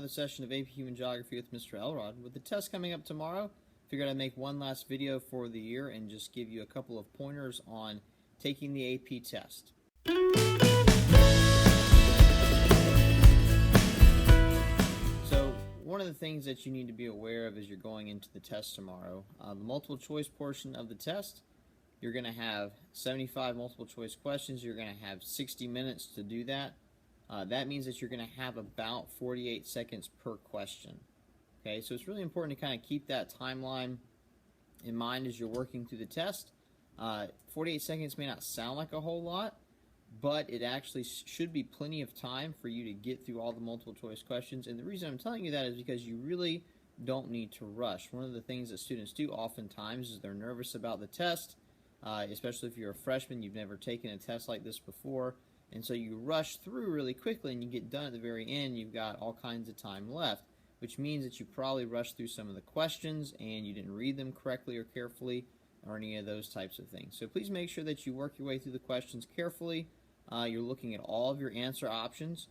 another session of AP Human Geography with Mr. Elrod. With the test coming up tomorrow, figured I'd make one last video for the year and just give you a couple of pointers on taking the AP test. So one of the things that you need to be aware of as you're going into the test tomorrow, the multiple choice portion of the test, you're going to have 75 multiple choice questions. You're going to have 60 minutes to do that. That means that you're going to have about 48 seconds per question. Okay, so it's really important to kind of keep that timeline in mind as you're working through the test. 48 seconds may not sound like a whole lot, but it actually should be plenty of time for you to get through all the multiple choice questions. And the reason I'm telling you that is because you really don't need to rush. One of the things that students do oftentimes is they're nervous about the test, especially if you're a freshman, you've never taken a test like this before. And so you rush through really quickly and you get done at the very end, you've got all kinds of time left, which means that you probably rushed through some of the questions and you didn't read them correctly or carefully or any of those types of things. So please make sure that you work your way through the questions carefully. You're looking at all of your answer options.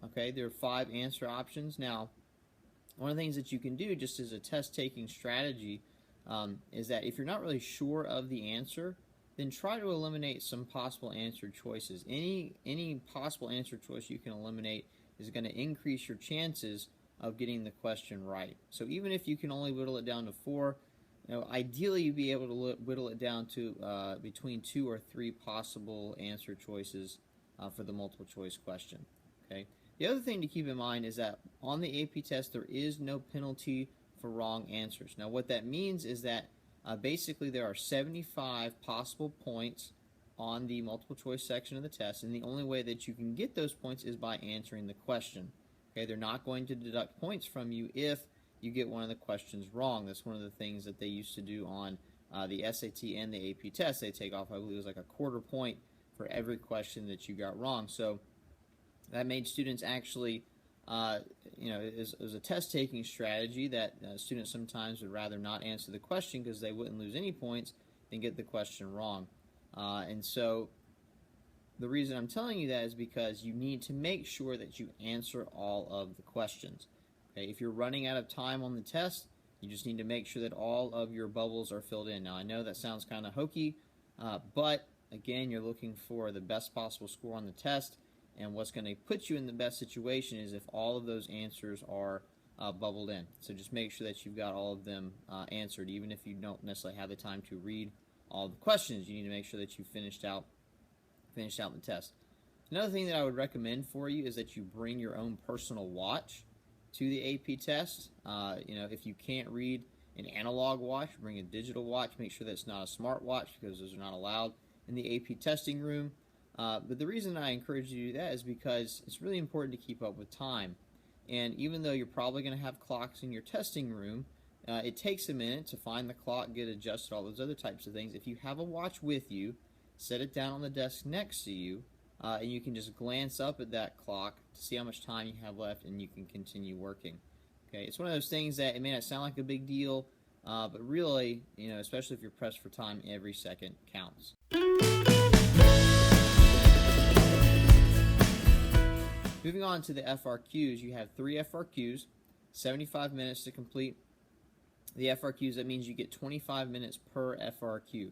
Okay, there are 5 answer options. Now, one of the things that you can do just as a test-taking strategy is that if you're not really sure of the answer, then try to eliminate some possible answer choices. Any possible answer choice you can eliminate is going to increase your chances of getting the question right. So even if you can only whittle it down to 4, ideally you'd be able to whittle it down to between 2 or 3 possible answer choices for the multiple choice question. Okay. The other thing to keep in mind is that on the AP test there is no penalty for wrong answers. Now what that means is that basically there are 75 possible points on the multiple choice section of the test, and the only way that you can get those points is by answering the question. Okay, they're not going to deduct points from you if you get one of the questions wrong. That's one of the things that they used to do on the SAT and the AP test. They take off, I believe it was like a quarter point for every question that you got wrong. So that made students actually it was a test-taking strategy that students sometimes would rather not answer the question because they wouldn't lose any points than get the question wrong. And so the reason I'm telling you that is because you need to make sure that you answer all of the questions. Okay? If you're running out of time on the test, you just need to make sure that all of your bubbles are filled in. Now, I know that sounds kind of hokey, but again, you're looking for the best possible score on the test. And what's going to put you in the best situation is if all of those answers are bubbled in. So just make sure that you've got all of them answered, even if you don't necessarily have the time to read all the questions. You need to make sure that you finished out the test. Another thing that I would recommend for you is that you bring your own personal watch to the AP test. If you can't read an analog watch, bring a digital watch. Make sure that it's not a smart watch because those are not allowed in the AP testing room. But the reason I encourage you to do that is because it's really important to keep up with time. And even though you're probably going to have clocks in your testing room, it takes a minute to find the clock, get adjusted, all those other types of things. If you have a watch with you, set it down on the desk next to you, and you can just glance up at that clock to see how much time you have left, and you can continue working. Okay, it's one of those things that it may not sound like a big deal, but really, especially if you're pressed for time, every second counts. Moving on to the FRQs, you have 3 FRQs, 75 minutes to complete the FRQs. That means you get 25 minutes per FRQ.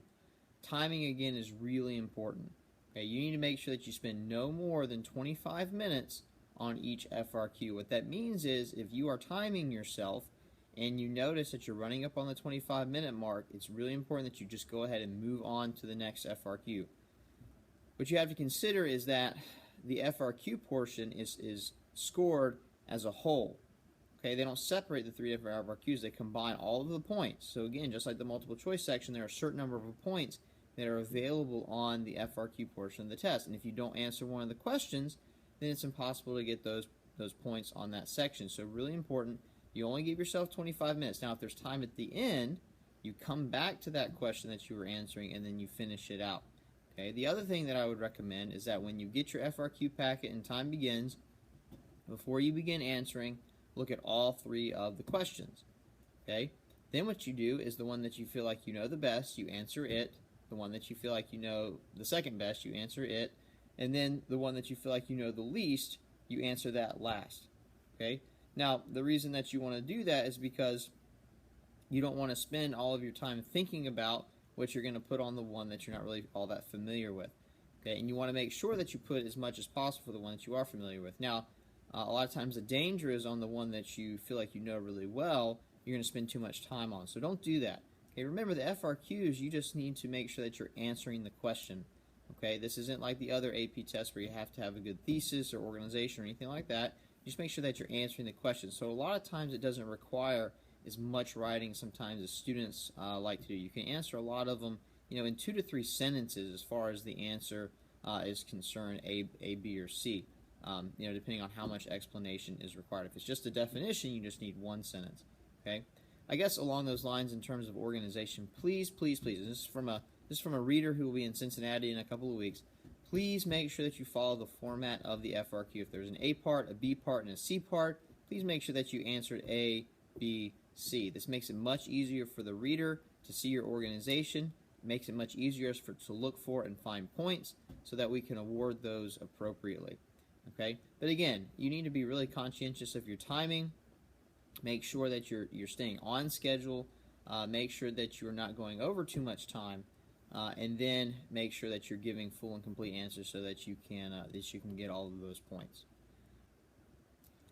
Timing, again, is really important. Okay, you need to make sure that you spend no more than 25 minutes on each FRQ. What that means is if you are timing yourself and you notice that you're running up on the 25-minute mark, it's really important that you just go ahead and move on to the next FRQ. What you have to consider is that the FRQ portion is scored as a whole. Okay, they don't separate the 3 different FRQs, they combine all of the points. So again, just like the multiple choice section, there are a certain number of points that are available on the FRQ portion of the test. And if you don't answer one of the questions, then it's impossible to get those points on that section. So really important, you only give yourself 25 minutes. Now if there's time at the end, you come back to that question that you were answering and then you finish it out. Okay, the other thing that I would recommend is that when you get your FRQ packet and time begins, before you begin answering, look at all 3 of the questions. Okay, then what you do is the one that you feel like you know the best, you answer it. The one that you feel like you know the second best, you answer it. And then the one that you feel like you know the least, you answer that last. Okay, Now, the reason that you want to do that is because you don't want to spend all of your time thinking about what you're going to put on the one that you're not really all that familiar with. Okay, and you want to make sure that you put as much as possible for the one that you are familiar with. Now, a lot of times the danger is on the one that you feel like you know really well, you're going to spend too much time on. So don't do that. Okay, remember the FRQs, you just need to make sure that you're answering the question. Okay, this isn't like the other AP tests where you have to have a good thesis or organization or anything like that. Just make sure that you're answering the question. So a lot of times it doesn't require as much writing sometimes as students like to do. You can answer a lot of them, in 2 to 3 sentences as far as the answer is concerned, A, B, or C. Depending on how much explanation is required. If it's just a definition, you just need 1 sentence. Okay, I guess along those lines, in terms of organization, please, please, please. This is from a reader who will be in Cincinnati in a couple of weeks. Please make sure that you follow the format of the FRQ. If there's an A part, a B part, and a C part, please make sure that you answered A, B, C. This makes it much easier for the reader to see your organization. It makes it much easier to look for and find points so that we can award those appropriately. Okay, but again, you need to be really conscientious of your timing. Make sure that you're staying on schedule. Make sure that you're not going over too much time, and then make sure that you're giving full and complete answers so that you can get all of those points.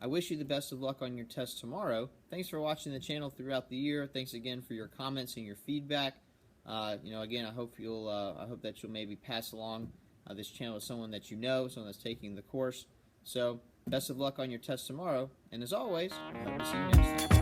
I wish you the best of luck on your test tomorrow. Thanks for watching the channel throughout the year. Thanks again for your comments and your feedback. Again, I hope that you'll maybe pass along this channel to someone that you know, someone that's taking the course. So, best of luck on your test tomorrow, and as always, I hope to see you next time.